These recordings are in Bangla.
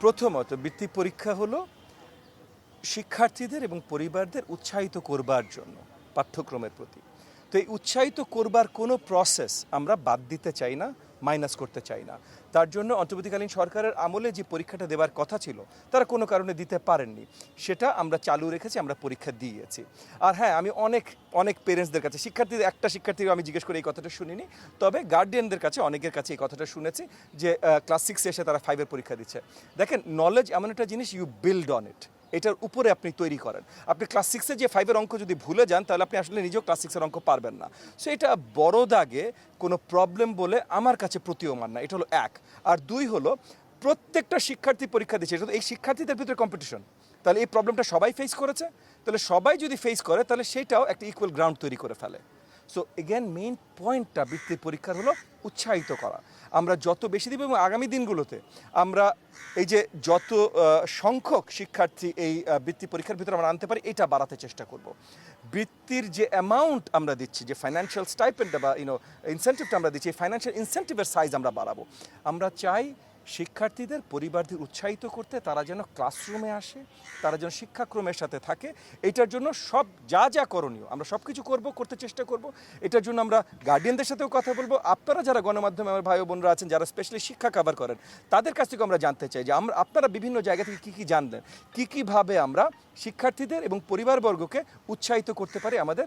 প্রথমত বৃত্তি পরীক্ষা হলো শিক্ষার্থীদের এবং পরিবারদের উৎসাহিত করবার জন্য পাঠ্যক্রমের প্রতি। তো এই উৎসাহিত করবার কোনো প্রসেস আমরা বাদ দিতে চাই না, মাইনাস করতে চাই না। তার জন্য অন্তর্বর্তীকালীন সরকারের আমলে যে পরীক্ষাটা দেওয়ার কথা ছিল তারা কোনো কারণে দিতে পারেননি, সেটা আমরা চালু রেখেছি, আমরা পরীক্ষা দিয়েছি। আর হ্যাঁ, আমি অনেক পেরেন্টসদের কাছে, শিক্ষার্থীদের একটা শিক্ষার্থীর আমি জিজ্ঞেস করে এই কথাটা শুনিনি, তবে গার্ডিয়ানদের কাছে অনেকের কাছে এই কথাটা শুনেছি যে ক্লাস 6 এসে তারা 5-এর পরীক্ষা দিচ্ছে। দেখেন, নলেজ এমন একটা জিনিস, ইউ বিল্ড অন ইট, এটার উপরে আপনি তৈরি করেন। আপনি ক্লাস 6-এ যে 5-এর অঙ্ক যদি ভুলে যান তাহলে আপনি আসলে নিজেও ক্লাস 6-এর অঙ্ক পারবেন না। সো এটা বড় দাগে কোনো প্রবলেম বলে আমার কাছে প্রতীয়মান না। এটা হলো এক। আর দুই হলো, প্রত্যেকটা শিক্ষার্থী পরীক্ষা দিচ্ছে, এটা তো এই শিক্ষার্থীদের ভিতরে কম্পিটিশন। তাহলে এই প্রবলেমটা সবাই ফেস করেছে, তাহলে সবাই যদি ফেস করে তাহলে সেটাও একটা ইকুয়াল গ্রাউন্ড তৈরি করে ফেলে। সো এগেন মেইন পয়েন্টটা বৃত্তির পরীক্ষার হলো উৎসাহিত করা। আমরা যত বেশি দিব এবং আগামী দিনগুলোতে আমরা এই যে যত সংখ্যক শিক্ষার্থী এই বৃত্তি পরীক্ষার ভিতরে আমরা আনতে পারি, এটা বাড়াতে চেষ্টা করব। বৃত্তির যে অ্যামাউন্ট আমরা দিচ্ছি, যে ফাইন্যান্সিয়াল স্টাইপেন্ডটা বা ইনসেন্টিভটা আমরা দিচ্ছি, এই ফাইন্যান্সিয়াল ইনসেন্টিভের সাইজ আমরা বাড়াবো। আমরা চাই শিক্ষার্থীদের পরিবারদের উৎসাহিত করতে, তারা যেন ক্লাসরুমে আসে, তারা যেন শিক্ষাক্রমের সাথে থাকে। এটার জন্য সব যা করণীয় আমরা সব কিছু করতে চেষ্টা করব। এটার জন্য আমরা গার্ডিয়ানদের সাথেও কথা বলবো। আপনারা যারা গণমাধ্যমে আমার ভাই বোনরা আছেন, যারা স্পেশালি শিক্ষা কভার করেন, তাদের কাছ থেকে আমরা জানতে চাই যে আপনারা বিভিন্ন জায়গা থেকে কী জানলেন, কীভাবে আমরা শিক্ষার্থীদের এবং পরিবারবর্গকে উৎসাহিত করতে পারি আমাদের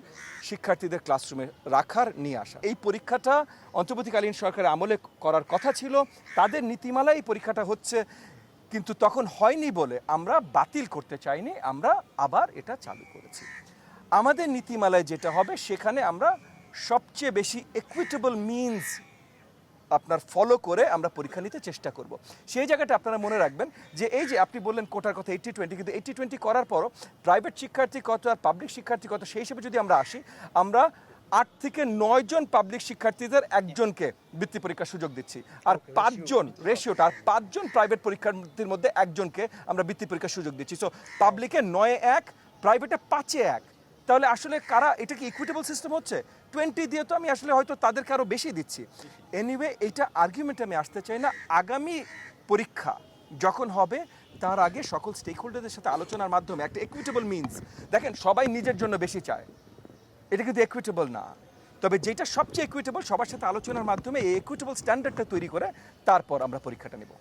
শিক্ষার্থীদের ক্লাসরুমে রাখার নিয়ে আসা। এই পরীক্ষাটা অন্তর্বর্তীকালীন সরকারের আমলে করার কথা ছিল, তাদের নীতিমালায় এই পরীক্ষাটা হচ্ছে, কিন্তু তখন হয়নি বলে আমরা বাতিল করতে চাইনি, আমরা আবার এটা চালু করেছি। আমাদের নীতিমালায় যেটা হবে, সেখানে আমরা সবচেয়ে বেশি ইকুইটেবল মিনস আপনার ফলো করে আমরা পরীক্ষা নিতে চেষ্টা করব। সেই জায়গাটা আপনারা মনে রাখবেন যে এই যে আপনি বললেন কোটার কথা 80-20, কিন্তু 80-20 করার পরও প্রাইভেট শিক্ষার্থী কত আর পাবলিক শিক্ষার্থী কত, সেই হিসেবে যদি আমরা আসি, আমরা 8 থেকে 9 জন পাবলিক শিক্ষার্থীদের একজনকে বৃত্তি পরীক্ষার সুযোগ দিচ্ছি, আর 5 জন রেশিওটা, আর 5 জন প্রাইভেট পরীক্ষার্থীর মধ্যে একজনকে আমরা বৃত্তি পরীক্ষার সুযোগ দিচ্ছি। সো পাবলিকে 9-1, প্রাইভেটে 5-1। তাহলে আসলে কারা, এটা কি ইকুইটেবল সিস্টেম হচ্ছে? 20 দিয়ে তো আমি আসলে হয়তো তাদেরকে আরও বেশি দিচ্ছি। এনিওয়ে, এইটা আর্গুমেন্টে আমি আসতে চাই না। আগামী পরীক্ষা যখন হবে, তার আগে সকল স্টেক হোল্ডারদের সাথে আলোচনার মাধ্যমে একটা ইকুইটেবল মিনস, দেখেন সবাই নিজের জন্য বেশি চায়, এটা কিন্তু ইকুইটেবল না। তবে যেটা সবচেয়ে ইকুইটেবল, সবার সাথে আলোচনার মাধ্যমে এই ইকুইটেবল স্ট্যান্ডার্ডটা তৈরি করে তারপর আমরা পরীক্ষাটা নেব।